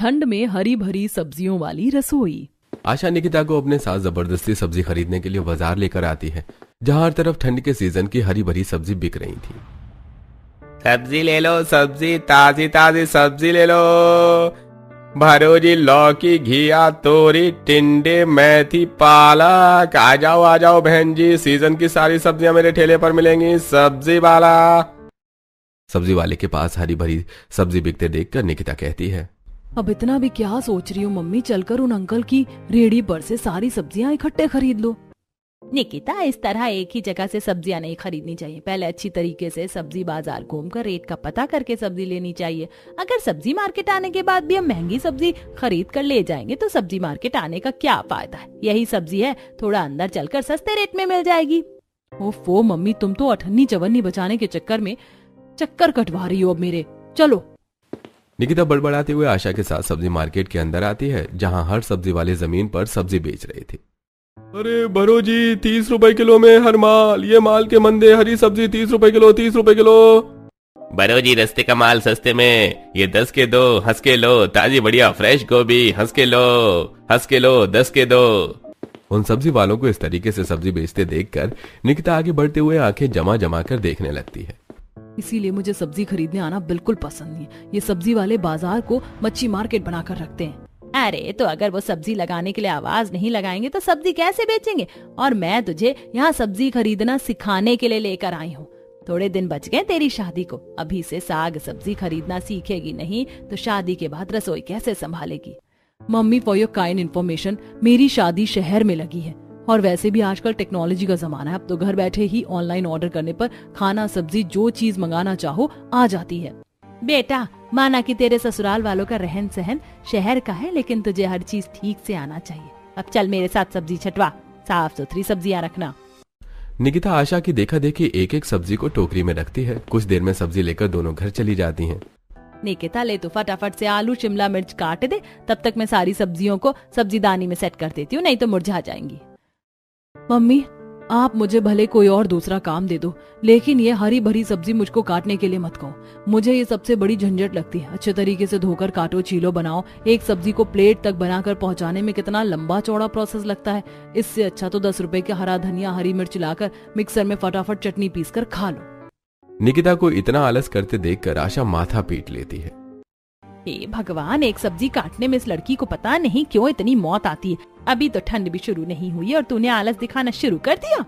ठंड में हरी भरी सब्जियों वाली रसोई। आशा निकिता को अपने साथ जबरदस्ती सब्जी खरीदने के लिए बाजार लेकर आती है, जहां हर तरफ ठंड के सीजन की हरी भरी सब्जी बिक रही थी। सब्जी ले लो, सब्जी ताजी ताजी सब्जी ले लो। भरोजी, लौकी, घिया, तोरी, टिंडे, मेथी, पालक। आ जाओ बहन जी, सीजन की सारी सब्जियां मेरे ठेले पर मिलेंगी। सब्जी वाला। सब्जी वाले के पास हरी भरी सब्जी बिकते देखकर निकिता कहती है, अब इतना भी क्या सोच रही हूँ मम्मी, चलकर उन अंकल की रेहड़ी पर से सारी सब्जियां इकट्ठे खरीद लो। निकिता, इस तरह एक ही जगह से सब्जियां नहीं खरीदनी चाहिए। पहले अच्छी तरीके से सब्जी बाजार घूमकर रेट का पता करके सब्जी लेनी चाहिए। अगर सब्जी मार्केट आने के बाद भी हम महंगी सब्जी खरीद कर ले जाएंगे तो सब्जी मार्केट आने का क्या फायदा है। यही सब्जी है, थोड़ा अंदर चलकर सस्ते रेट में मिल जाएगी। ओफो मम्मी, तुम तो अठन्नी चवन्नी बचाने के चक्कर में चक्कर कटवा रही हो अब मेरे। चलो। निकिता बड़बड़ाते हुए आशा के साथ सब्जी मार्केट के अंदर आती है, जहां हर सब्जी वाले जमीन पर सब्जी बेच रहे थे। अरे भरो जी, 30 रुपए किलो में हर माल। ये माल के मंदे, हरी सब्जी 30 रुपए किलो, 30 रुपए किलो। भरो जी, रस्ते का माल सस्ते में, ये 10 के दो, हंस के लो। ताजी बढ़िया फ्रेश गोभी, हंस के लो 10 के दो। उन सब्जी वालों को इस तरीके से सब्जी बेचते देखकर निकिता आगे बढ़ते हुए आंखें जमा जमा कर देखने लगती है। इसीलिए मुझे सब्जी खरीदने आना बिल्कुल पसंद नहीं। ये सब्जी वाले बाजार को मच्छी मार्केट बनाकर रखते हैं। अरे तो अगर वो सब्जी लगाने के लिए आवाज नहीं लगाएंगे तो सब्जी कैसे बेचेंगे। और मैं तुझे यहाँ सब्जी खरीदना सिखाने के लिए लेकर आई हूँ। थोड़े दिन बच गए तेरी शादी को। अभी से साग सब्जी खरीदना सीखेगी नहीं तो शादी के बाद रसोई कैसे संभालेगी। Mummy, for your kind information, मेरी शादी शहर में लगी है और वैसे भी आजकल टेक्नोलॉजी का जमाना है। अब तो घर बैठे ही ऑनलाइन ऑर्डर करने पर खाना सब्जी जो चीज मंगाना चाहो आ जाती है। बेटा, माना कि तेरे ससुराल वालों का रहन सहन शहर का है, लेकिन तुझे हर चीज ठीक से आना चाहिए। अब चल मेरे साथ सब्जी छटवा, साफ सुथरी सब्जियां रखना। निकिता आशा की देखा देखी एक एक सब्जी को टोकरी में रखती है। कुछ देर में सब्जी लेकर दोनों घर चली जाती हैं। निकिता, ले तो फटाफट से आलू शिमला मिर्च काट दे, तब तक मैं सारी सब्जियों को सब्जीदानी में सेट कर देती हूँ, नहीं तो मुरझा जाएंगी। मम्मी, आप मुझे भले कोई और दूसरा काम दे दो, लेकिन ये हरी भरी सब्जी मुझको काटने के लिए मत कहो। मुझे ये सबसे बड़ी झंझट लगती है। अच्छे तरीके से धोकर काटो, छीलो, बनाओ। एक सब्जी को प्लेट तक बनाकर पहुंचाने में कितना लंबा चौड़ा प्रोसेस लगता है। इससे अच्छा तो 10 रुपए का हरा धनिया हरी मिर्च लाकर मिक्सर में फटाफट चटनी पीस कर खा लो। निकिता को इतना आलस करते देखकर आशा माथा पीट लेती है। हे भगवान, एक सब्जी काटने में इस लड़की को पता नहीं क्यों इतनी मौत आती है। अभी तो ठंड भी शुरू नहीं हुई और तूने आलस दिखाना शुरू कर दिया।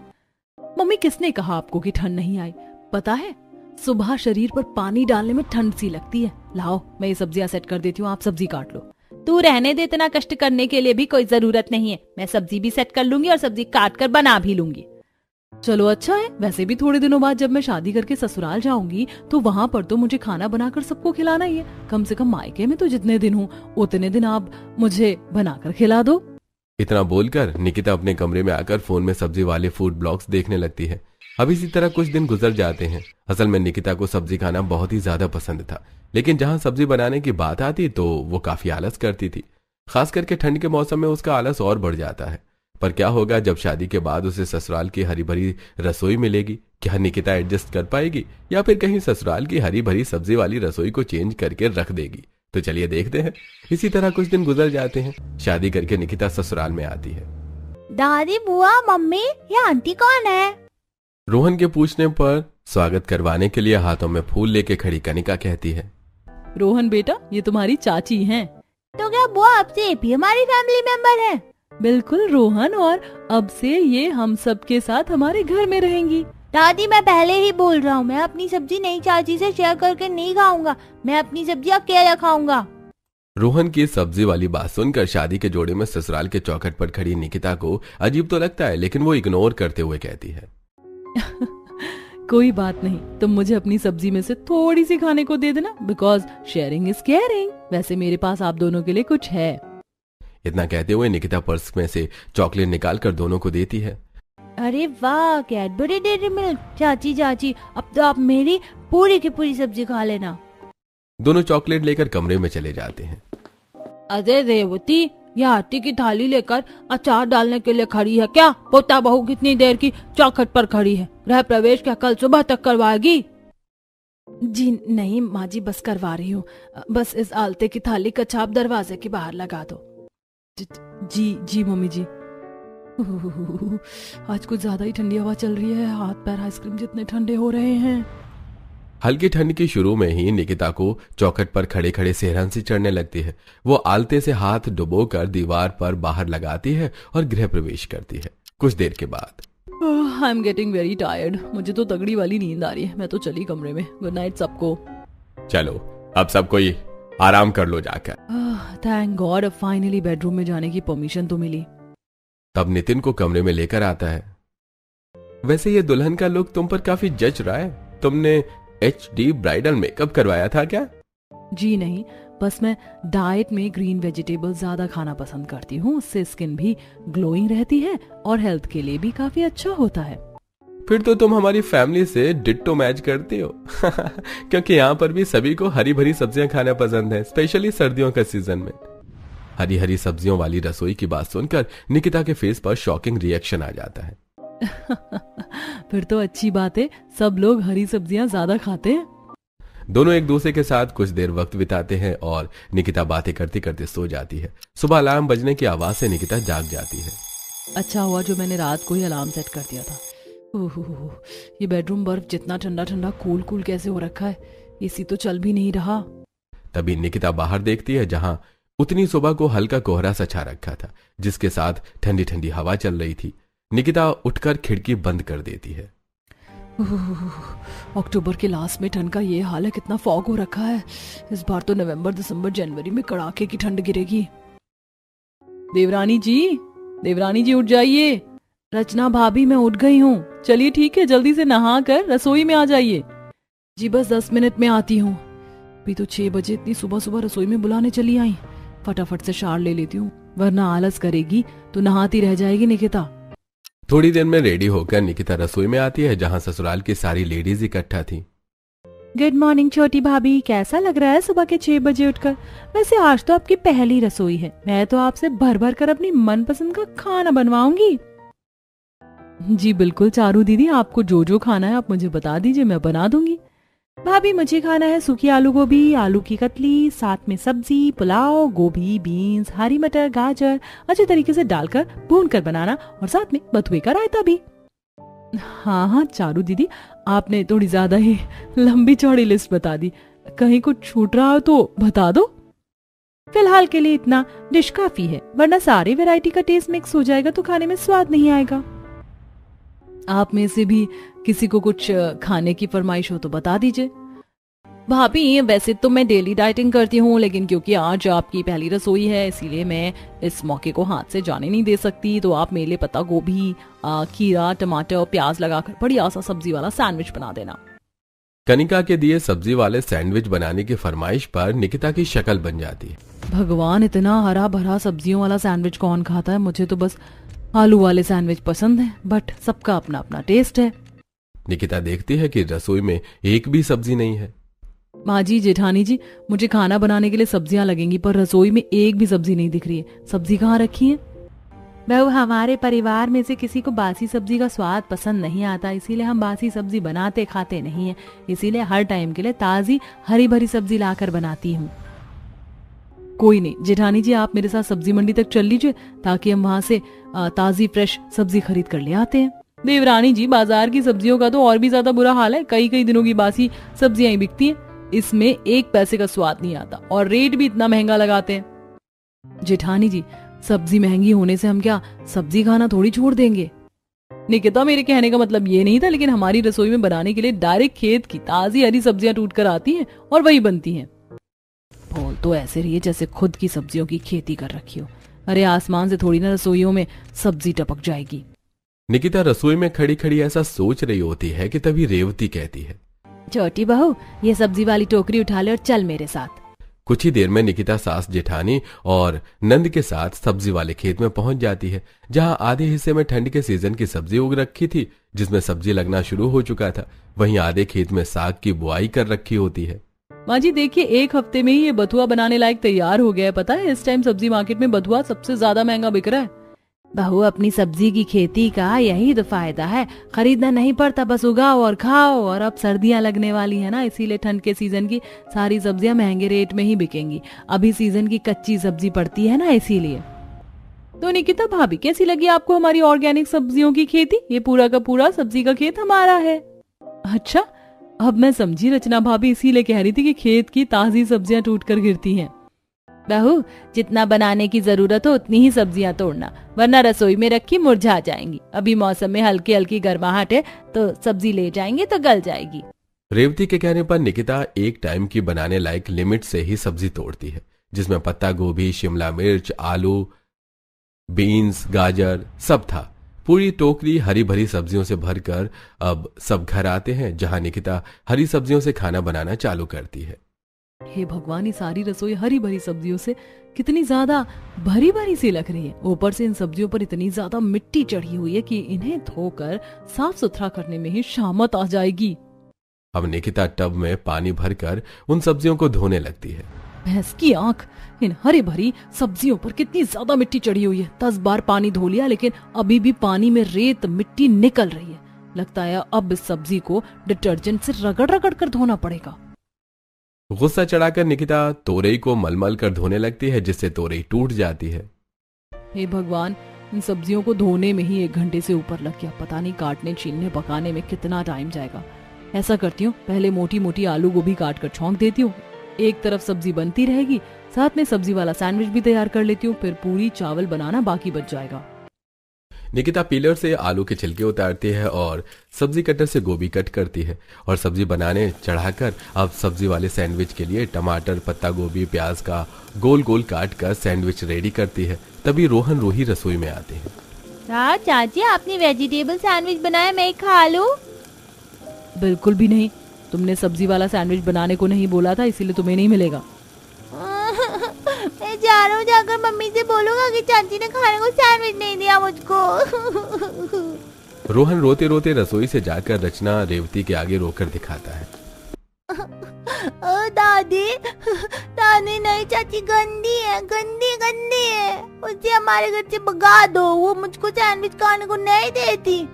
मम्मी, किसने कहा आपको कि ठंड नहीं आई? पता है, सुबह शरीर पर पानी डालने में ठंड सी लगती है। लाओ, मैं ये सब्जियां सेट कर देती हूँ, आप सब्जी काट लो। तू रहने दे, इतना कष्ट करने के लिए भी कोई जरूरत नहीं है। मैं सब्जी भी सेट कर लूंगी और सब्जी काट कर बना भी लूंगी। चलो अच्छा है। वैसे भी थोड़े दिनों बाद जब मैं शादी करके ससुराल जाऊंगी तो वहाँ पर तो मुझे खाना बनाकर सबको खिलाना ही है। कम से कम मायके में तो जितने दिन हूँ उतने दिन आप मुझे बनाकर खिला दो। इतना बोलकर निकिता अपने कमरे में आकर फोन में सब्जी वाले फूड ब्लॉग्स देखने लगती है। अब इसी तरह कुछ दिन गुजर जाते हैं। असल में निकिता को सब्जी खाना बहुत ही ज्यादा पसंद था, लेकिन जहाँ सब्जी बनाने की बात आती तो वो काफी आलस करती थी। खास करके ठंड के मौसम में उसका आलस और बढ़ जाता है। पर क्या होगा जब शादी के बाद उसे ससुराल की हरी भरी रसोई मिलेगी? क्या निकिता एडजस्ट कर पाएगी या फिर कहीं ससुराल की हरी भरी सब्जी वाली रसोई को चेंज करके रख देगी? तो चलिए देखते हैं। इसी तरह कुछ दिन गुजर जाते हैं। शादी करके निकिता ससुराल में आती है। दादी, बुआ, मम्मी, ये आंटी कौन है? रोहन के पूछने पर स्वागत करवाने के लिए हाथों में फूल लेके खड़ी कनिका कहती है, रोहन बेटा, ये तुम्हारी चाची हैं। तो क्या बुआ अब से ये भी हमारी फैमिली मेंबर है? बिल्कुल रोहन, और अब से ये हम सब के साथ हमारे घर में रहेंगी। दादी, मैं पहले ही बोल रहा हूँ, मैं अपनी सब्जी नई चाची से शेयर करके नहीं खाऊंगा। मैं अपनी सब्जी अकेला खाऊंगा। रोहन की सब्जी वाली बात सुनकर शादी के जोड़े में ससुराल के चौखट पर खड़ी निकिता को अजीब तो लगता है, लेकिन वो इग्नोर करते हुए कहती है, कोई बात नहीं, तुम मुझे अपनी सब्जी में से थोड़ी सी खाने को दे देना, बिकॉज शेयरिंग इज केयरिंग। वैसे मेरे पास आप दोनों के लिए कुछ है। इतना कहते हुए निकिता पर्स में से चॉकलेट निकालकर दोनों को देती है। अरे वाह, कैडबरी डेयरी मिल्क। चाची चाची, अब तो आप मेरी पूरी की पूरी सब्जी खा लेना। दोनों चॉकलेट लेकर कमरे में चले जाते हैं। अरे रेवती, यह आटे की थाली लेकर अचार डालने के लिए खड़ी है क्या? पोता बहू कितनी देर की चौखट पर खड़ी है। गृह प्रवेश क्या कल सुबह तक करवाएगी? जी नहीं माँ जी, बस करवा रही हूँ। बस इस आलते की थाली का छाप दरवाजे के बाहर लगा दो। जी जी मम्मी जी। आज कुछ ज्यादा ही ठंडी हवा चल रही है, हाथ पैर आइसक्रीम जितने ठंडे हो रहे हैं। हल्की ठंड की शुरू में ही निकिता को चौखट पर खड़े खड़े सेहरन सी चढ़ने लगती है। वो आलते से हाथ डुबोकर दीवार पर बाहर लगाती है और गृह प्रवेश करती है। कुछ देर के बाद I am getting very tired, मुझे तो तगड़ी वाली नींद आ रही है। मैं तो चली कमरे में। गुड नाइट सबको। चलो अब सब कोई आराम कर लो जाकर। थैंक गॉड, अब फाइनली बेडरूम में जाने की परमिशन तो मिली। तब नितिन को कमरे में लेकर आता है। वैसे ये दुल्हन का लुक तुम पर काफी जच रहा है। तुमने HD ब्राइडल मेकअप करवाया था क्या? जी नहीं, बस मैं डाइट में ग्रीन वेजिटेबल ज्यादा खाना पसंद करती हूँ। उससे स्किन भी ग्लोइंग रहती है और हेल्थ के लिए भी काफी अच्छा होता है। फिर तो तुम हमारी फैमिली से डिट्टो मैच करती हो। क्योंकि यहाँ पर भी सभी को हरी भरी सब्जियां खाना पसंद है, स्पेशली सर्दियों का सीजन में। हरी हरी सब्जियों वाली रसोई की बात सुनकर निकिता के फेस पर शॉकिंग रिएक्शन आ जाता है। फिर तो अच्छी बात है, सब लोग हरी सब्जियां ज्यादा खाते हैं। दोनों एक दूसरे के साथ कुछ देर वक्त बिताते हैं और निकिता बातें करते करते सो जाती है। सुबह अलार्म बजने की आवाज से निकिता जाग जाती है। अच्छा हुआ जो मैंने रात को ही अलार्म सेट कर दिया था। ओहो, ये बेडरूम बर्फ जितना ठंडा ठंडा कूल कूल कैसे हो रखा है। एसी तो चल भी नहीं रहा। तभी निकिता बाहर देखती है जहां उतनी सुबह को हल्का कोहरा सा छा रखा था, जिसके साथ ठंडी ठंडी हवा चल रही थी। निकिता उठकर खिड़की बंद कर देती है। अक्टूबर के लास्ट में ठंड का ये हाल है, कितना फॉग हो रखा है। इस बार तो नवंबर दिसंबर जनवरी में कड़ाके की ठंड गिरेगी। देवरानी जी उठ जाइए। रचना भाभी मैं उठ गई हूँ। चलिए ठीक है, जल्दी से नहा कर रसोई में आ जाइए। जी बस 10 मिनट में आती हूँ। अभी तो 6 बजे इतनी सुबह सुबह रसोई में बुलाने चली आई। फटाफट से शावर ले लेती हूँ, वरना आलस करेगी तो नहाती रह जाएगी निकिता। थोड़ी देर में रेडी होकर निकिता रसोई में आती है जहां ससुराल की सारी लेडीज इकट्ठा थी। गुड मॉर्निंग छोटी भाभी, कैसा लग रहा है सुबह के 6 बजे उठकर? वैसे आज तो आपकी पहली रसोई है, मैं तो आपसे भर भर कर अपनी मनपसंद का खाना बनवाऊंगी। जी बिल्कुल चारू दीदी, आपको जो जो खाना है आप मुझे बता दीजिए, मैं बना दूंगी। भाभी मुझे खाना है सूखी आलू गोभी, आलू की कतली, साथ में सब्जी, पुलाव, गोभी, बीन्स, हरी मटर, गाजर अच्छे तरीके से डालकर भून कर बनाना और साथ में बथुए का रायता भी। हाँ चारू दीदी, आपने थोड़ी ज्यादा ही लंबी चौड़ी लिस्ट बता दी। कहीं कुछ छूट रहा हो तो बता दो। फिलहाल के लिए इतना डिश काफी है, वरना सारी वैरायटी का टेस्ट मिक्स हो जाएगा तो खाने में स्वाद नहीं आएगा। आप में से भी किसी को कुछ खाने की फरमाइश हो तो बता दीजिए। भाभी वैसे तो मैं डेली डाइटिंग करती हूँ, लेकिन क्योंकि आज आपकी पहली रसोई है इसीलिए मैं इस मौके को हाथ से जाने नहीं दे सकती। तो आप मेरे लिए पत्ता गोभी, खीरा, टमाटर और प्याज लगाकर बढ़िया सा सब्जी वाला सैंडविच बना देना। कनिका के दिए सब्जी वाले सैंडविच बनाने की फरमाइश पर निकिता की शक्ल बन जाती है। भगवान, इतना हरा भरा सब्जियों वाला सैंडविच कौन खाता है? मुझे तो बस आलू वाले सैंडविच पसंद है, बट सबका अपना अपना टेस्ट है। निकिता देखती है कि रसोई में एक भी सब्जी नहीं है। माँ जी, जेठानी जी, मुझे खाना बनाने के लिए सब्जियां लगेंगी, पर रसोई में एक भी सब्जी नहीं दिख रही है। सब्जी कहाँ रखी है? बहू, हमारे परिवार में से किसी को बासी सब्जी का स्वाद पसंद नहीं आता, इसीलिए हम बासी सब्जी बनाते खाते नहीं है। इसीलिए हर टाइम के लिए ताजी हरी भरी सब्जी लाकर बनाती हूँ। कोई नहीं जेठानी जी, आप मेरे साथ सब्जी मंडी तक चल लीजिए ताकि हम वहाँ से ताजी फ्रेश सब्जी खरीद कर ले आते हैं। देवरानी जी, बाजार की सब्जियों का तो और भी ज्यादा बुरा हाल है। कई कई दिनों की बासी सब्जियां ही बिकती हैं। इसमें 1 पैसे का स्वाद नहीं आता और रेट भी इतना महंगा लगाते हैं। जेठानी जी, सब्जी महंगी होने से हम क्या सब्जी खाना थोड़ी छोड़ देंगे? निकिता, मेरे कहने का मतलब ये नहीं था, लेकिन हमारी रसोई में बनाने के लिए डायरेक्ट खेत की ताजी हरी सब्जियां टूट कर आती हैं और वही बनती हैं। बोल तो ऐसे रही है जैसे खुद की सब्जियों की खेती कर रखी हो। अरे आसमान से थोड़ी ना रसोइयों में सब्जी टपक जाएगी। निकिता रसोई में खड़ी खड़ी ऐसा सोच रही होती है कि तभी रेवती कहती है, छोटी बहू, ये सब्जी वाली टोकरी उठा ले और चल मेरे साथ। कुछ ही देर में निकिता सास जेठानी और नंद के साथ सब्जी वाले खेत में पहुंच जाती है, जहां आधे हिस्से में ठंड के सीजन की सब्जी उग रखी थी, जिसमें सब्जी लगना शुरू हो चुका था। वहीं आधे खेत में साग की बुआई कर रखी होती है। माँ जी देखिए, 1 हफ्ते में ही ये बथुआ बनाने लायक तैयार हो गया है। पता है इस टाइम सब्जी मार्केट में बथुआ सबसे ज्यादा महंगा बिक रहा है। बहू, अपनी सब्जी की खेती का यही तो फायदा है, खरीदना नहीं पड़ता, बस उगाओ और खाओ। और अब सर्दियां लगने वाली है ना, इसीलिए ठंड के सीजन की सारी सब्जियां महंगे रेट में ही बिकेंगी। अभी सीजन की कच्ची सब्जी पड़ती है ना, इसीलिए। तो निकिता भाभी, कैसी लगी आपको हमारी ऑर्गेनिक सब्जियों की खेती? ये पूरा का पूरा सब्जी का खेत हमारा है। अच्छा, अब मैं समझी, रचना भाभी इसीलिए कह रही थी कि खेत की ताजी सब्जियां टूट कर गिरती हैं। बहू, जितना बनाने की जरूरत हो उतनी ही सब्जियां तोड़ना, वरना रसोई में रखी मुरझा जाएंगी। अभी मौसम में हल्की हल्की गर्माहट है तो सब्जी ले जाएंगे तो गल जाएगी। रेवती के कहने पर निकिता एक टाइम की बनाने लायक लिमिट से ही सब्जी तोड़ती है, जिसमें पत्ता गोभी, शिमला मिर्च, आलू, बीन्स, गाजर सब था। पूरी टोकरी हरी भरी सब्जियों से भरकर अब सब घर आते हैं, जहां निकिता हरी सब्जियों से खाना बनाना चालू करती है। हे भगवान, ये सारी रसोई हरी भरी सब्जियों से कितनी ज्यादा भरी भरी सी लग रही है। ऊपर से इन सब्जियों पर इतनी ज्यादा मिट्टी चढ़ी हुई है कि इन्हें धोकर साफ सुथरा करने में ही शामत आ जाएगी। अब निकिता टब में पानी भरकर उन सब्जियों को धोने लगती है। भैंस की आंख, इन हरी भरी सब्जियों पर कितनी ज्यादा मिट्टी चढ़ी हुई है। 10 बार पानी धो लिया, लेकिन अभी भी पानी में रेत मिट्टी निकल रही है। लगता है अब इस सब्जी को डिटर्जेंट से रगड़ रगड़ कर धोना पड़ेगा। गुस्सा चढ़ाकर निकिता तोरई को मलमल कर धोने लगती है, जिससे तोरई टूट जाती है। हे भगवान, इन सब्जियों को धोने में ही 1 घंटे से ऊपर लग गया। पता नहीं काटने, छीलने, पकाने में कितना टाइम जाएगा। ऐसा करती हूँ, पहले मोटी मोटी आलू गोभी काट कर छौंक देती हूँ। एक तरफ सब्जी बनती रहेगी, साथ में सब्जी वाला सैंडविच भी तैयार कर लेती हूँ। फिर पूरी चावल बनाना बाकी बच जाएगा। निकिता पीलर से आलू के छिलके उतारती है और सब्जी कटर से गोभी कट करती है और सब्जी बनाने चढ़ाकर अब सब्जी वाले सैंडविच के लिए टमाटर, पत्ता गोभी, प्याज का गोल गोल काट कर सैंडविच रेडी करती है। तभी रोहन रूही रसोई में आते हैं। चाची, आपने वेजिटेबल सैंडविच बनाया, मैं खा लूं? बिल्कुल भी नहीं, तुमने सब्जी वाला सैंडविच बनाने को नहीं बोला था, इसीलिए तुम्हें नहीं मिलेगा। मैं जा रहा हूँ, जाकर मम्मी से बोलूंगा कि चाची ने खाने को सैंडविच नहीं दिया मुझको। रोहन रोते रोते रसोई से जाकर रचना रेवती के आगे रोकर दिखाता है। दादी, दादी नहीं, चाची गंदी है, गंदी गंदी है। उसे हमारे घर से भगा दो, वो मुझको सैंडविच खाने को नहीं देती।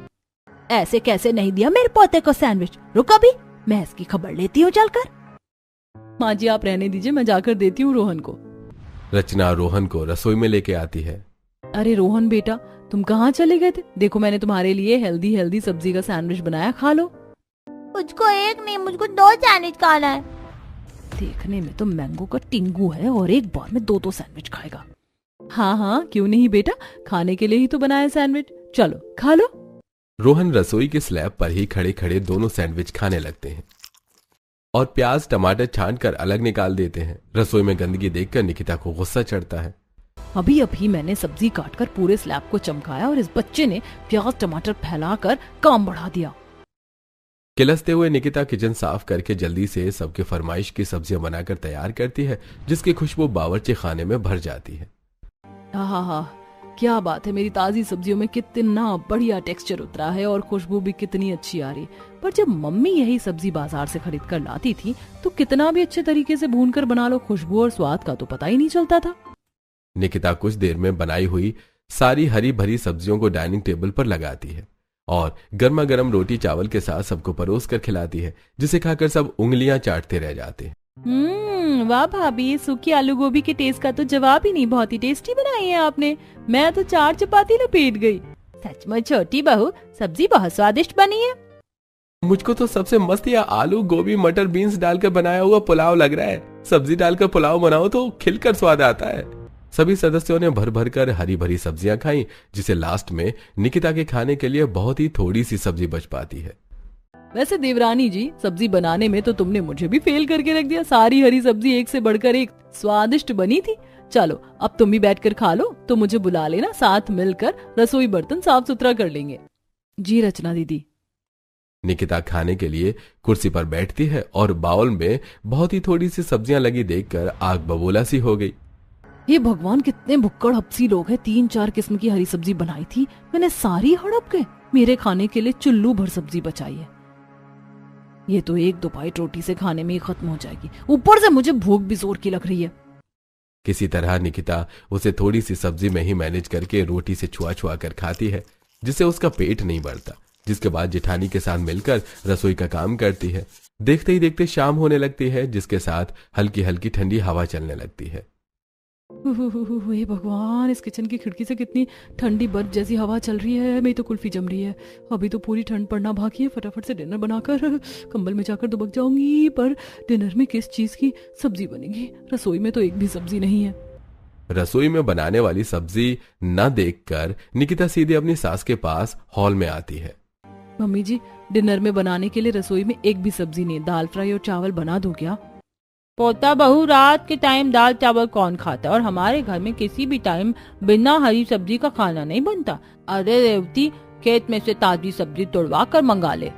ऐसे कैसे नहीं दिया मेरे पोते को सैंडविच? रुक अभी, मैं इसकी खबर लेती हूँ चलकर। माँ जी, आप रहने दीजिए, मैं जाकर देती हूँ रोहन को। रचना रोहन को रसोई में लेके आती है। अरे रोहन बेटा, तुम कहाँ चले गए थे? देखो, मैंने तुम्हारे लिए हेल्दी हेल्दी सब्जी का सैंडविच बनाया, खा लो। मुझको एक नहीं, मुझको 2 सैंडविच खाना है। देखने में तो मैंगो का टिंगू है और एक बार में 2 सैंडविच खाएगा। हाँ हाँ, क्यों नहीं बेटा, खाने के लिए ही तो बनाया सैंडविच, चलो खा लो। रोहन रसोई के स्लैब पर ही खड़े खड़े दोनों सैंडविच खाने लगते हैं और प्याज टमाटर छांट कर अलग निकाल देते हैं। रसोई में गंदगी देखकर निकिता को गुस्सा चढ़ता है। अभी अभी मैंने सब्जी काटकर पूरे स्लैब को चमकाया और इस बच्चे ने प्याज टमाटर फैलाकर काम बढ़ा दिया। किलसते हुए निकिता किचन साफ करके जल्दी से सबके फरमाइश की सब्जियां बनाकर तैयार करती है, जिसकी खुशबू बावर्ची खाने में भर जाती है। हाँ, क्या बात है, मेरी ताजी सब्जियों में कितना बढ़िया टेक्सचर उतरा है और खुशबू भी कितनी अच्छी आ रही। पर जब मम्मी यही सब्जी बाजार से खरीद कर लाती थी तो कितना भी अच्छे तरीके से भून कर बना लो, खुशबू और स्वाद का तो पता ही नहीं चलता था। निकिता कुछ देर में बनाई हुई सारी हरी भरी सब्जियों को डाइनिंग टेबल पर लगाती है और गर्मा गर्म रोटी चावल के साथ सबको परोस कर खिलाती है, जिसे खाकर सब उंगलियां चाटते रह जाते हैं। वाह भाभी, सूखी आलू गोभी के टेस्ट का तो जवाब ही नहीं, बहुत ही टेस्टी बनाई है आपने। मैं तो 4 चपाती लपेट गई। सचमुच छोटी बहू, सब्जी बहुत स्वादिष्ट बनी है। मुझको तो सबसे मस्त यह आलू गोभी मटर बीन्स डालकर बनाया हुआ पुलाव लग रहा है। सब्जी डालकर पुलाव बनाओ तो खिलकर स्वाद आता है। सभी सदस्यों ने भर भर कर हरी भरी सब्जियां खाई, जिसे लास्ट में निकिता के खाने के लिए बहुत ही थोड़ी सी सब्जी बच पाती है। वैसे देवरानी जी, सब्जी बनाने में तो तुमने मुझे भी फेल करके रख दिया। सारी हरी सब्जी एक से बढ़कर एक स्वादिष्ट बनी थी। चलो अब तुम भी बैठकर खा लो, तो मुझे बुला लेना, साथ मिलकर रसोई बर्तन साफ सुथरा कर लेंगे। जी रचना दीदी। निकिता खाने के लिए कुर्सी पर बैठती है और बाउल में बहुत ही थोड़ी सी सब्जियां लगी देखकर आग बबूला सी हो गई। ये भगवान, कितने भुक्कड़ हपसी लोग हैं। 3-4 किस्म की हरी सब्जी बनाई थी, मैंने सारी हड़प के मेरे खाने के लिए चुल्लू भर सब्जी बचाई है। ये तो 1-2 बाइट रोटी से खाने में ही खत्म हो जाएगी, ऊपर से मुझे भूख भी जोर की लग रही है। किसी तरह निकिता उसे थोड़ी सी सब्जी में ही मैनेज करके रोटी से छुआ छुआ कर खाती है, जिससे उसका पेट नहीं बढ़ता। जिसके बाद जेठानी के साथ मिलकर रसोई का काम करती है। देखते ही देखते शाम होने लगती है, जिसके साथ हल्की हल्की ठंडी हवा चलने लगती है। हे भगवान, इस किचन की खिड़की से कितनी ठंडी बर्फ जैसी हवा चल रही है। मेरी तो कुल्फी जम रही है। अभी तो पूरी ठंड पड़ना बाकी है। फटाफट से डिनर बनाकर कंबल में जाकर दुबक जाऊंगी। पर डिनर में किस चीज की सब्जी बनेगी? रसोई में तो एक भी सब्जी नहीं है। रसोई में बनाने वाली सब्जी न देखकर निकिता सीधे अपनी सास के पास हॉल में आती है। मम्मी जी, डिनर में बनाने के लिए रसोई में एक भी सब्जी नहीं। दाल फ्राई और चावल बना दूं क्या? पोता बहू, रात के टाइम दाल चावल कौन खाता है? और हमारे घर में किसी भी टाइम बिना हरी सब्जी का खाना नहीं बनता। अरे रेवती, खेत में से ताजी सब्जी तोड़वा कर मंगा ले।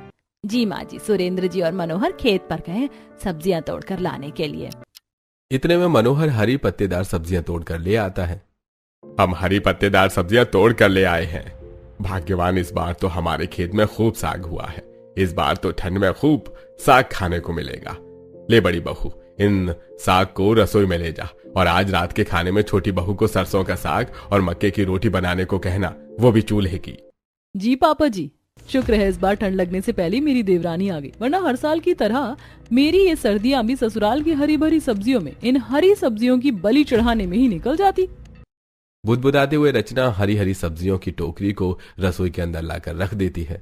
जी माँ जी, सुरेंद्र जी और मनोहर खेत पर गए सब्जियां तोड़कर लाने के लिए। इतने में मनोहर हरी पत्तेदार सब्जियां तोड़कर ले आता है। हम हरी पत्तेदार सब्जियां तोड़ कर ले आए हैं। भाग्यवान, इस बार तो हमारे खेत में खूब साग हुआ है। इस बार तो ठंड में खूब साग खाने को मिलेगा। ले बड़ी बहू, इन साग को रसोई में ले जा और आज रात के खाने में छोटी बहू को सरसों का साग और मक्के की रोटी बनाने को कहना, वो भी चूल्हे की। जी पापा जी, शुक्र है इस बार ठंड लगने से पहले मेरी देवरानी आ गई, वरना हर साल की तरह मेरी ये सर्दियां भी ससुराल की हरी भरी सब्जियों में, इन हरी सब्जियों की बलि चढ़ाने में ही निकल जाती। बुदबुदाते हुए रचना हरी हरी सब्जियों की टोकरी को रसोई के अंदर लाकर रख देती है।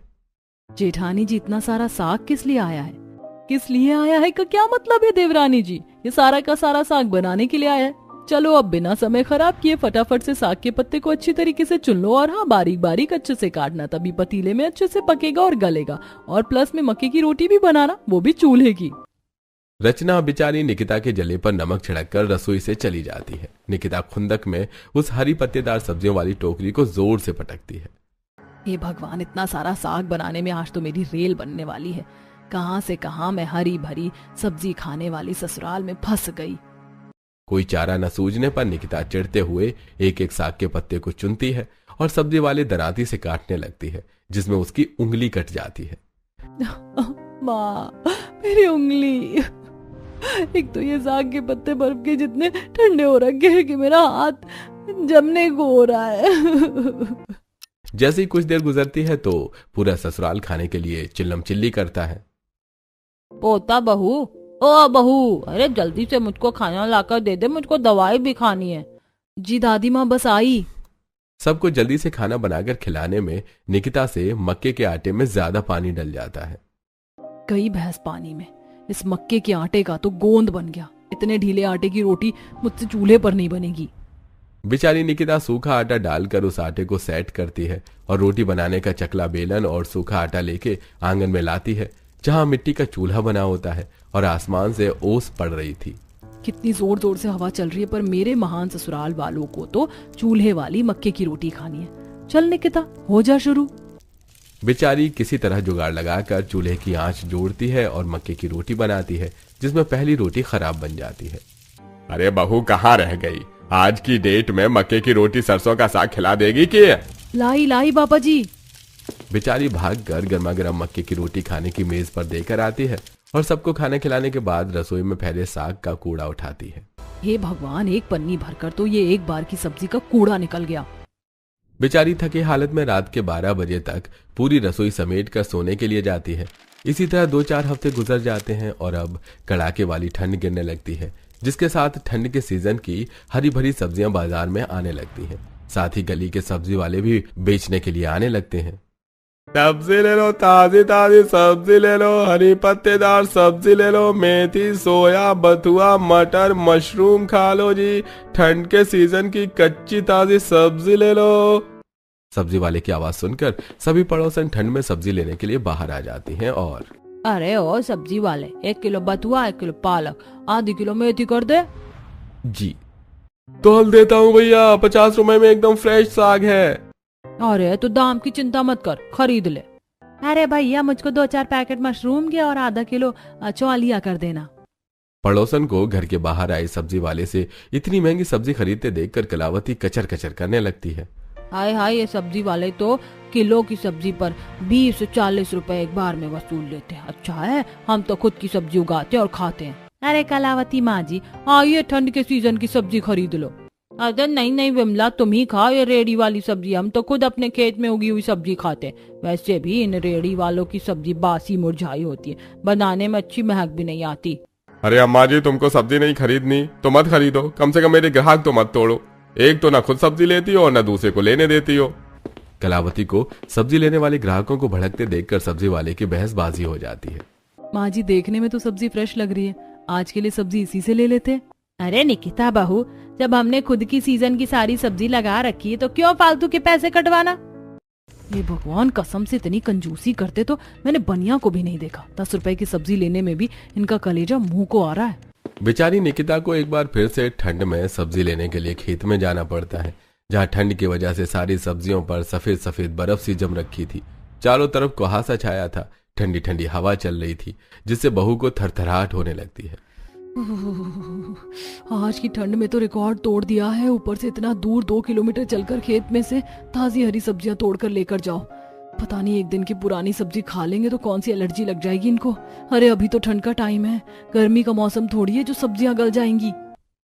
जेठानी जी, इतना सारा साग किस लिए आया है? किस लिए आया है का क्या मतलब है देवरानी जी? ये सारा का सारा साग बनाने के लिए आया है। चलो अब बिना समय खराब किए फटाफट से साग के पत्ते को अच्छी तरीके से चुन लो और हाँ, बारीक बारीक अच्छे से काटना, तभी पतीले में अच्छे से पकेगा और गलेगा। और प्लस में मक्के की रोटी भी बनाना, वो भी चूल्हे की। रचना बेचारी निकिता के जले पर नमक छिड़ककर रसोई से चली जाती है। निकिता खुंदक में उस हरी पत्तेदार सब्जियों वाली टोकरी को जोर से पटकती है। हे भगवान, इतना सारा साग बनाने में आज तो मेरी रेल बनने वाली है। कहां से कहां मैं हरी भरी सब्जी खाने वाली ससुराल में फंस गई। कोई चारा न सूझने पर निकिता चिढ़ते हुए एक एक साग के पत्ते को चुनती है और सब्जी वाले दराती से काटने लगती है, जिसमें उसकी उंगली कट जाती है। माँ, मेरी उंगली। एक तो ये साग के पत्ते बर्फ के जितने ठंडे हो रखे हैं कि मेरा हाथ जमने को हो रहा है। जैसे ही कुछ देर गुजरती है तो पूरा ससुराल खाने के लिए चिल्लम चिल्ली करता है। पोता बहू, ओ बहू, अरे जल्दी से मुझको खाना लाकर दे दे, मुझको दवाई भी खानी है। जी दादी माँ बस आई। सबको जल्दी से खाना बनाकर खिलाने में निकिता से मक्के के आटे में ज्यादा पानी डल जाता है। कई भैंस पानी में, इस मक्के के आटे का तो गोंद बन गया। इतने ढीले आटे की रोटी मुझसे चूल्हे पर नहीं बनेगी। बेचारी निकिता सूखा आटा डालकर उस आटे को सेट करती है और रोटी बनाने का चकला बेलन और सूखा आटा लेके आंगन में लाती है, जहां मिट्टी का चूल्हा बना होता है और आसमान से ओस पड़ रही थी। कितनी जोर जोर से हवा चल रही है, पर मेरे महान ससुराल वालों को तो चूल्हे वाली मक्के की रोटी खानी है। चल निकिता, हो जा शुरू। बेचारी किसी तरह जुगाड़ लगाकर चूल्हे की आंच जोड़ती है और मक्के की रोटी बनाती है, जिसमें पहली रोटी खराब बन जाती है। अरे बहू, कहाँ रह गई? आज की डेट में मक्के की रोटी सरसों का साग खिला देगी कि? लाई लाई पापा जी। बेचारी भागकर गर्मा गर्म मक्के की रोटी खाने की मेज पर देकर आती है और सबको खाना खिलाने के बाद रसोई में फैले साग का कूड़ा उठाती है। हे भगवान, एक पन्नी भरकर तो ये एक बार की सब्जी का कूड़ा निकल गया। बेचारी थकी हालत में रात के 12 बजे तक पूरी रसोई समेट कर सोने के लिए जाती है। इसी तरह 2-4 हफ्ते गुजर जाते हैं और अब कड़ाके वाली ठंड गिरने लगती है, जिसके साथ ठंड के सीजन की हरी भरी सब्जियां बाजार में आने लगती हैं। साथ ही गली के सब्जी वाले भी बेचने के लिए आने लगते हैं। सब्जी ले लो, ताजी ताजी सब्जी ले लो, हरी पत्तेदार सब्जी ले लो, मेथी, सोया, बथुआ, मटर, मशरूम खा लो जी। ठंड के सीजन की कच्ची ताजी सब्जी ले लो। सब्जी वाले की आवाज सुनकर सभी पड़ोसन ठंड में सब्जी लेने के लिए बाहर आ जाती हैं और अरे ओ सब्जी वाले, 1 किलो बथुआ, 1 किलो पालक, आधी किलो मेथी कर दे। जी तो हल देता हूँ भैया, 50 रुपए में एकदम फ्रेश साग है। अरे तो दाम की चिंता मत कर, खरीद ले। अरे भैया, मुझको 2-4 पैकेट मशरूम के और आधा किलो चौलिया कर देना। पड़ोसन को घर के बाहर आए सब्जी वाले से इतनी महंगी सब्जी खरीदते देखकर कलावती कचर कचर करने लगती है। हाय हाय, ये सब्जी वाले तो किलो की सब्जी पर 20 से 40 रुपए एक बार में वसूल लेते हैं। अच्छा है, हम तो खुद की सब्जी उगाते हैं और खाते हैं। अरे कलावती माँ जी, आइए ठंड के सीजन की सब्जी खरीद लो। अरे नहीं नहीं विमला, तुम ही खाओ ये रेडी वाली सब्जी, हम तो खुद अपने खेत में उगी हुई सब्जी खाते। वैसे भी इन रेडी वालों की सब्जी बासी मुरझाई होती है, बनाने में अच्छी महक भी नहीं आती। अरे अम्मा जी, तुमको सब्जी नहीं खरीदनी तो मत खरीदो, कम से कम मेरे ग्राहक तो मत तोड़ो। एक तो ना खुद सब्जी लेती हो और ना दूसरे को लेने देती हो। कलावती को सब्जी लेने वाले ग्राहकों को भड़कते देखकर सब्जी वाले की बहसबाजी हो जाती है। माँ जी देखने में तो सब्जी फ्रेश लग रही है, आज के लिए सब्जी इसी से ले लेते हैं। अरे निकिता बहू, जब हमने खुद की सीजन की सारी सब्जी लगा रखी है तो क्यों फालतू के पैसे कटवाना। ये भगवान, कसम से इतनी कंजूसी करते तो मैंने बनिया को भी नहीं देखा। 10 रुपए की सब्जी लेने में भी इनका कलेजा मुंह को आ रहा है। बेचारी निकिता को एक बार फिर से ठंड में सब्जी लेने के लिए खेत में जाना पड़ता है, जहाँ ठंड की वजह से सारी सब्जियों पर सफेद सफेद बर्फ सी जम रखी थी। चारों तरफ कुहासा छाया था, ठंडी ठंडी हवा चल रही थी, जिससे बहू को थरथराहट होने लगती है। आज की ठंड में तो रिकॉर्ड तोड़ दिया है, ऊपर से इतना दूर 2 किलोमीटर चलकर खेत में से ताजी हरी सब्जियां तोड़कर लेकर जाओ। पता नहीं एक दिन की पुरानी सब्जी खा लेंगे तो कौन सी एलर्जी लग जाएगी इनको। अरे अभी तो ठंड का टाइम है, गर्मी का मौसम थोड़ी है जो सब्जियां गल जाएंगी।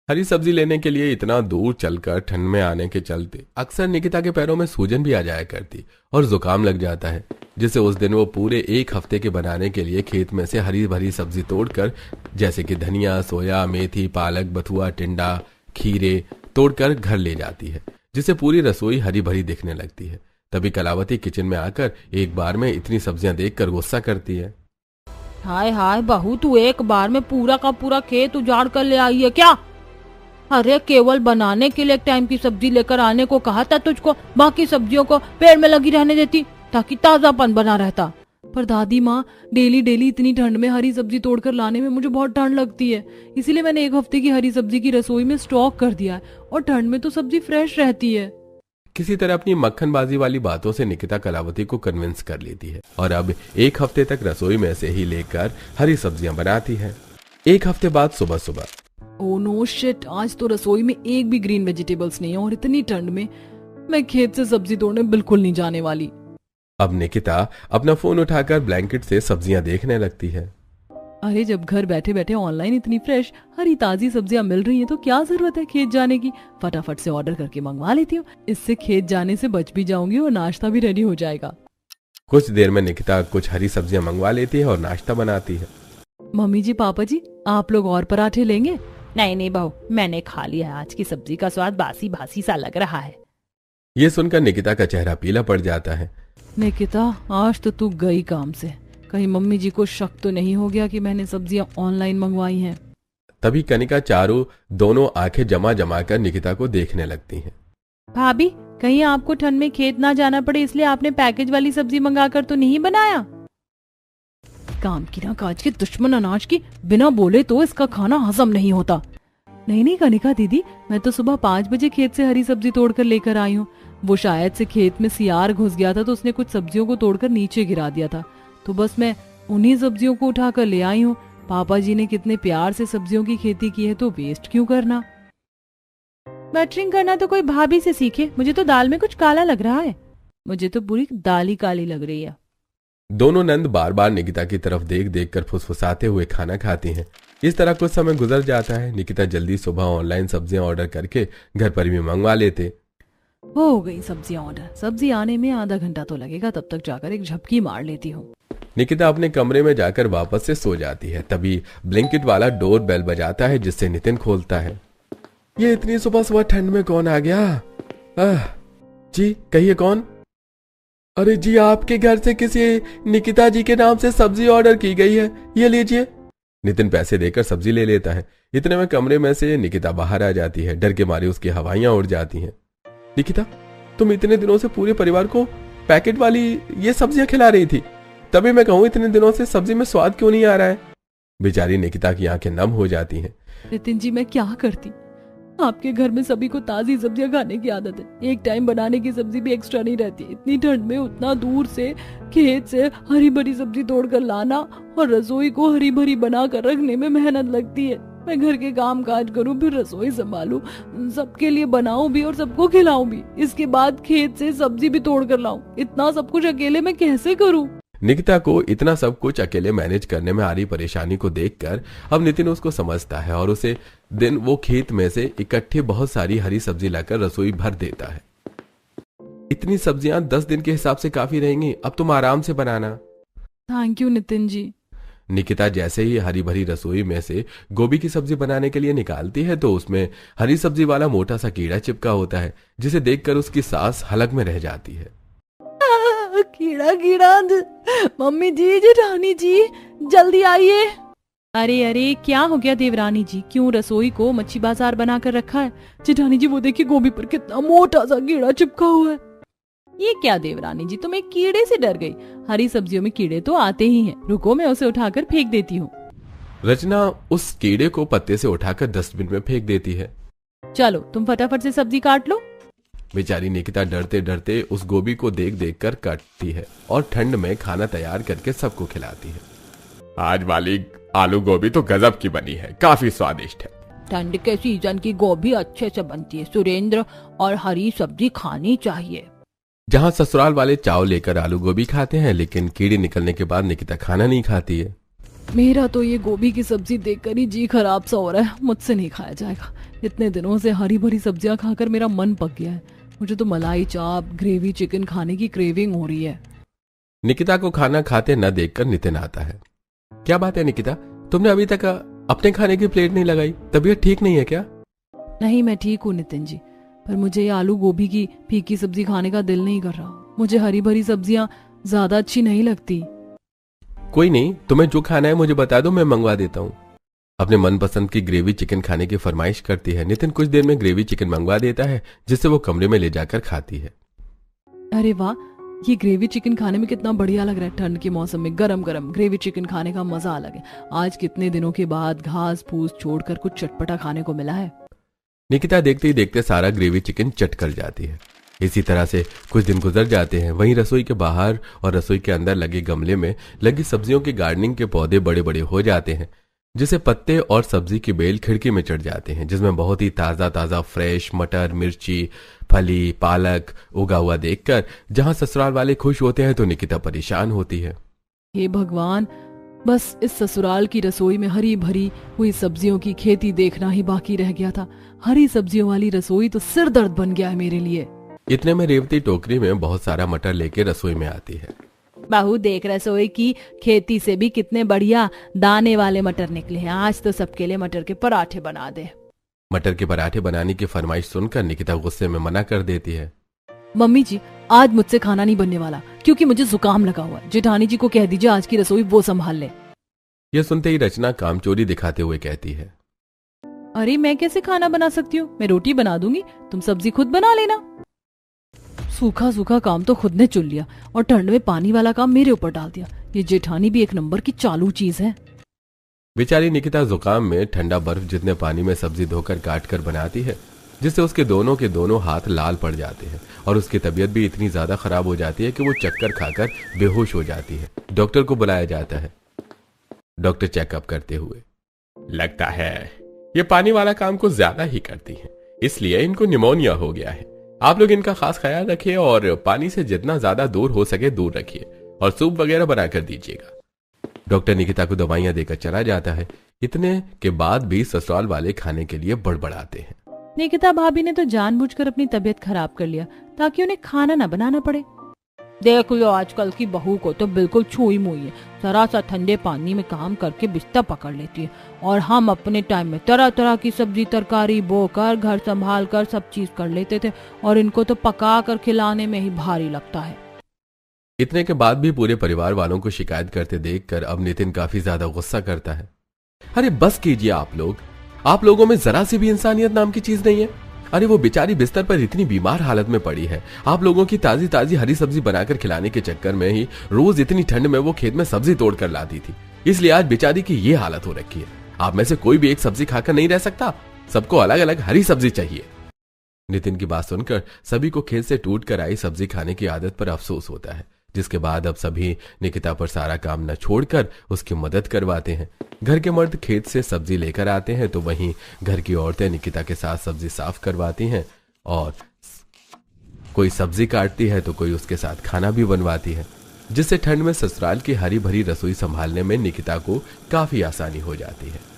हरी सब्जी लेने के लिए इतना दूर चलकर ठंड में आने के चलते अक्सर निकिता के पैरों में सूजन भी आ जाया करती और जुकाम लग जाता है, जिससे उस दिन वो पूरे 1 हफ्ते के बनाने के लिए खेत में से हरी भरी सब्जी तोड़कर, जैसे कि धनिया, सोया, मेथी, पालक, बथुआ, टिंडा, खीरे तोड़कर घर ले जाती है, जिससे पूरी रसोई हरी भरी दिखने लगती है। तभी कलावती किचन में आकर एक बार में इतनी सब्जियां देखकर गुस्सा करती है। हाय हाय बहू, तू एक बार में पूरा का पूरा खेत उजाड़ कर ले आई है क्या। अरे केवल बनाने के लिए एक टाइम की सब्जी लेकर आने को कहा था तुझको, बाकी सब्जियों को पेड़ में लगी रहने देती ताकि ताजापन बना रहता। पर दादी माँ, डेली डेली इतनी ठंड में हरी सब्जी तोड़कर लाने में मुझे बहुत ठंड लगती है, इसीलिए मैंने 1 हफ्ते की हरी सब्जी की रसोई में स्टॉक कर दिया है, और ठंड में तो सब्जी फ्रेश रहती है। किसी तरह अपनी मक्खनबाजी वाली बातों से निकिता कलावती को कन्विंस कर लेती है और अब 1 हफ्ते तक रसोई में से ही लेकर हरी सब्जियां बनाती है। 1 हफ्ते बाद सुबह सुबह, ओह नो शिट, आज तो रसोई में एक भी ग्रीन वेजिटेबल्स नहीं है, और इतनी ठंड में मैं खेत से सब्जी तोड़ने बिल्कुल नहीं जाने वाली। अब निकिता अपना फोन उठाकर ब्लैंकेट से सब्जियां देखने लगती है। अरे जब घर बैठे बैठे ऑनलाइन इतनी फ्रेश हरी ताजी सब्जियां मिल रही हैं तो क्या जरूरत है खेत जाने की। फटाफट से ऑर्डर करके मंगवा लेती हूँ, इससे खेत जाने से बच भी जाऊंगी और नाश्ता भी रेडी हो जाएगा। कुछ देर में निकिता कुछ हरी सब्जियां मंगवा लेती है और नाश्ता बनाती है। मम्मी जी, पापा जी, आप लोग और पराठे लेंगे? नहीं नहीं बहू, मैंने खा लिया है, आज की सब्जी का स्वाद बासी बासी सा लग रहा है। ये सुनकर निकिता का चेहरा पीला पड़ जाता है। निकिता, आज तो तू गई काम से, कहीं मम्मी जी को शक तो नहीं हो गया कि मैंने सब्जियां ऑनलाइन मंगवाई हैं। तभी कनिका चारू दोनों आंखें जमा जमा कर निकिता को देखने लगती हैं। भाभी, कहीं आपको ठंड में खेत ना जाना पड़े इसलिए आपने पैकेज वाली सब्जी मंगाकर तो नहीं बनाया। काम की ना काज के दुश्मन अनाज की, बिना बोले तो इसका खाना हजम नहीं होता। नहीं नहीं कनिका दीदी, मैं तो सुबह 5 बजे खेत से हरी सब्जी तोड़कर लेकर आई हूँ। वो शायद से खेत में सियार घुस गया था तो उसने कुछ सब्जियों को तोड़कर नीचे गिरा दिया था, तो बस मैं उन्हीं सब्जियों को उठाकर ले आई हूँ। पापा जी ने कितने प्यार से सब्जियों की खेती की है, तो वेस्ट क्यों करना। बटरिंग करना तो कोई भाभी से सीखे, मुझे तो दाल में कुछ काला लग रहा है। मुझे तो पूरी दाल ही काली लग रही है। दोनों नंद बार बार निकिता की तरफ देख देख कर फुसफुसाते हुए खाना खाती हैं। इस तरह कुछ समय गुजर जाता है। निकिता जल्दी सुबह ऑनलाइन सब्जियां ऑर्डर करके घर पर भी मंगवा लेते। हो गई सब्जियां ऑर्डर, सब्जी आने में आधा घंटा तो लगेगा, तब तक जाकर एक झपकी मार लेती हूँ। निकिता अपने कमरे में जाकर वापस से सो जाती है। तभी ब्लिंकिट वाला डोर बेल बजाता है, जिससे नितिन खोलता है। ये इतनी सुबह सुबह ठंड में कौन आ गया? जी कहिए कौन? अरे जी, आपके घर से किसी निकिता जी के नाम से सब्जी ऑर्डर की गई है, ये लीजिए। नितिन पैसे देकर सब्जी ले लेता है। इतने में कमरे में से निकिता बाहर आ जाती है। डर के मारे उसकी हवाइयां उड़ जाती हैं। निकिता, तुम इतने दिनों से पूरे परिवार को पैकेट वाली ये सब्जियां खिला रही थी, तभी मैं कहूँ इतने दिनों से सब्जी में स्वाद क्यों नहीं आ रहा है। बेचारी निकिता की आंखें नम हो जाती हैं। नितिन जी, मैं क्या करती, आपके घर में सभी को ताजी सब्जियां खाने की आदत है, एक टाइम बनाने की सब्जी भी एक्स्ट्रा नहीं रहती। इतनी ठंड में उतना दूर से खेत से हरी भरी सब्जी तोड़कर लाना और रसोई को हरी भरी बना कर रखने में मेहनत लगती है। मैं घर के काम काज करूं, फिर रसोई संभालूं, सबके लिए बनाऊं भी और सबको खिलाऊं भी, इसके बाद खेत से सब्जी भी तोड़ कर लाऊं। इतना सब कुछ अकेले मैं कैसे करूं? निकिता को इतना सब कुछ अकेले मैनेज करने में आ रही परेशानी को देखकर अब नितिन उसको समझता है और उसे दिन वो खेत में से इकट्ठे बहुत सारी हरी सब्जी लाकर रसोई भर देता है। इतनी सब्जियां 10 दिन के हिसाब से काफी रहेंगी, अब तुम आराम से बनाना। Thank you Nitin ji. निकिता जैसे ही हरी भरी रसोई में से गोभी की सब्जी बनाने के लिए निकालती है तो उसमें हरी सब्जी वाला मोटा सा कीड़ा चिपका होता है, जिसे देखकर उसकी सांस हलक में रह जाती है। कीड़ा कीड़ा, मम्मी जी, जेठानी जी, जल्दी आइए। अरे अरे, क्या हो गया देवरानी जी, क्यों रसोई को मच्छी बाजार बनाकर रखा है? जेठानी जी वो देखिए गोभी पर कितना मोटा सा कीड़ा चिपका हुआ है। ये क्या देवरानी जी, तुम एक कीड़े से डर गई? हरी सब्जियों में कीड़े तो आते ही हैं, रुको मैं उसे उठाकर फेंक देती हूँ। रचना उस कीड़े को पत्ते से उठाकर डस्टबिन में फेंक देती है। चलो तुम फटाफट से सब्जी काट लो। बेचारी निकिता डरते डरते उस गोभी को देख देख कर काटती है और ठंड में खाना तैयार करके सबको खिलाती है। आज वाली आलू गोभी तो गजब की बनी है, काफी स्वादिष्ट है। ठंड के सीजन की गोभी अच्छे से बनती है सुरेंद्र, और हरी सब्जी खानी चाहिए। जहाँ ससुराल वाले चाव लेकर आलू गोभी खाते हैं, लेकिन कीड़े निकलने के बाद निकिता खाना नहीं खाती है। मेरा तो ये गोभी की सब्जी देखकर ही जी खराब सा हो रहा है, मुझसे नहीं खाया जाएगा। इतने दिनों से हरी भरी सब्जियां खाकर मेरा मन पक गया है। मुझे तो मलाई चाप, ग्रेवी चिकन खाने की क्रेविंग हो रही है। निकिता को खाना खाते न देखकर नितिन आता है। क्या बात है निकिता, तुमने अभी तक अपने खाने की प्लेट नहीं लगाई? तबीयत ठीक नहीं है क्या? नहीं, मैं ठीक हूँ नितिन जी, पर मुझे ये आलू गोभी की फीकी सब्जी खाने का दिल नहीं कर रहा। मुझे हरी भरी सब्जियां ज्यादा अच्छी नहीं लगती। कोई नहीं, तुम्हें जो खाना है मुझे बता दो, मैं मंगवा देता हूँ। अपने मनपसंद की ग्रेवी चिकन खाने की फरमाइश करती है। नितिन कुछ देर में ग्रेवी चिकन मंगवा देता है, जिससे वो कमरे में ले जाकर खाती है। अरे वाह, ये ग्रेवी चिकन खाने में कितना बढ़िया लग रहा है। ठंड के मौसम में गरम गरम ग्रेवी चिकन खाने का मजा अलग है। आज कितने दिनों के बाद घास फूस छोड़कर कुछ चटपटा खाने को मिला है। निकिता देखते ही देखते सारा ग्रेवी चिकन चट कर जाती है। इसी तरह से कुछ दिन गुजर जाते हैं। वहीं रसोई के बाहर और रसोई के अंदर लगे गमले में लगी सब्जियों के गार्डनिंग के पौधे बड़े बड़े हो जाते हैं, जिसे पत्ते और सब्जी की बेल खिड़की में चढ़ जाते हैं, जिसमें बहुत ही ताजा ताजा फ्रेश मटर, मिर्ची, फली, पालक उगा हुआ देखकर जहां ससुराल वाले खुश होते हैं तो निकिता परेशान होती है। हे भगवान, बस इस ससुराल की रसोई में हरी भरी हुई सब्जियों की खेती देखना ही बाकी रह गया था। हरी सब्जियों वाली रसोई तो सिर दर्द बन गया है मेरे लिए। इतने में रेवती टोकरी में बहुत सारा मटर लेके रसोई में आती है। बहू देख, रसोई की खेती से भी कितने बढ़िया दाने वाले मटर निकले हैं। आज तो सबके लिए मटर के पराठे बना दे। मटर के पराठे बनाने की फरमाइश सुनकर निकिता गुस्से में मना कर देती है। मम्मी जी, आज मुझसे खाना नहीं बनने वाला क्योंकि मुझे जुकाम लगा हुआ है। जेठानी जी को कह दीजिए आज की रसोई वो संभाल ले। यह सुनते ही रचना कामचोरी दिखाते हुए कहती है, अरे मैं कैसे खाना बना सकती हूँ? मैं रोटी बना दूंगी, तुम सब्जी खुद बना लेना। सूखा सूखा काम तो खुद ने चुन लिया और ठंड में पानी वाला काम मेरे ऊपर डाल दिया। ये जेठानी भी एक नंबर की चालू चीज है। बेचारी निकिता जुकाम में ठंडा बर्फ जितने पानी में सब्जी धोकर काट कर बनाती है, जिससे उसके दोनों के दोनों हाथ लाल पड़ जाते हैं और उसकी तबीयत भी इतनी ज्यादा खराब हो जाती है कि वो चक्कर खाकर बेहोश हो जाती है। डॉक्टर को बुलाया जाता है। डॉक्टर चेकअप करते हुए, लगता है ये पानी वाला काम कुछ ज्यादा ही करती है, इसलिए इनको निमोनिया हो गया है। आप लोग इनका खास ख्याल रखिए और पानी से जितना ज्यादा दूर हो सके दूर रखिए और सूप वगैरह बनाकर दीजिएगा। डॉक्टर निकिता को दवाइयां देकर चला जाता है। इतने के बाद भी ससुराल वाले खाने के लिए बड़बड़ाते हैं। निकिता भाभी ने तो जानबूझकर अपनी तबीयत खराब कर लिया ताकि उन्हें खाना न बनाना पड़े। देख लो, आजकल की बहू को तो बिल्कुल छुई मुई है। जरा सा ठंडे पानी में काम करके बिस्तर पकड़ लेती है और हम अपने टाइम में तरह तरह की सब्जी तरकारी बोकर घर संभाल कर सब चीज कर लेते थे और इनको तो पका कर खिलाने में ही भारी लगता है। इतने के बाद भी पूरे परिवार वालों को शिकायत करते देखकर अब नितिन काफी ज्यादा गुस्सा करता है। अरे बस कीजिए आप लोगों में जरा सी भी इंसानियत नाम की चीज नहीं है। अरे वो बेचारी बिस्तर पर इतनी बीमार हालत में पड़ी है। आप लोगों की ताजी ताजी हरी सब्जी बनाकर खिलाने के चक्कर में ही रोज इतनी ठंड में वो खेत में सब्जी तोड़ कर लाती थी, इसलिए आज बेचारी की ये हालत हो रखी है। आप में से कोई भी एक सब्जी खाकर नहीं रह सकता, सबको अलग अलग हरी सब्जी चाहिए। नितिन की बात सुनकर सभी को खेत से टूट कर आई सब्जी खाने की आदत पर अफसोस होता है, जिसके बाद अब सभी निकिता पर सारा काम न छोड़कर उसकी मदद करवाते हैं। घर के मर्द खेत से सब्जी लेकर आते हैं तो वहीं घर की औरतें निकिता के साथ सब्जी साफ करवाती हैं और कोई सब्जी काटती है तो कोई उसके साथ खाना भी बनवाती है। जिससे ठंड में ससुराल की हरी भरी रसोई संभालने में निकिता को काफी आसानी हो जाती है।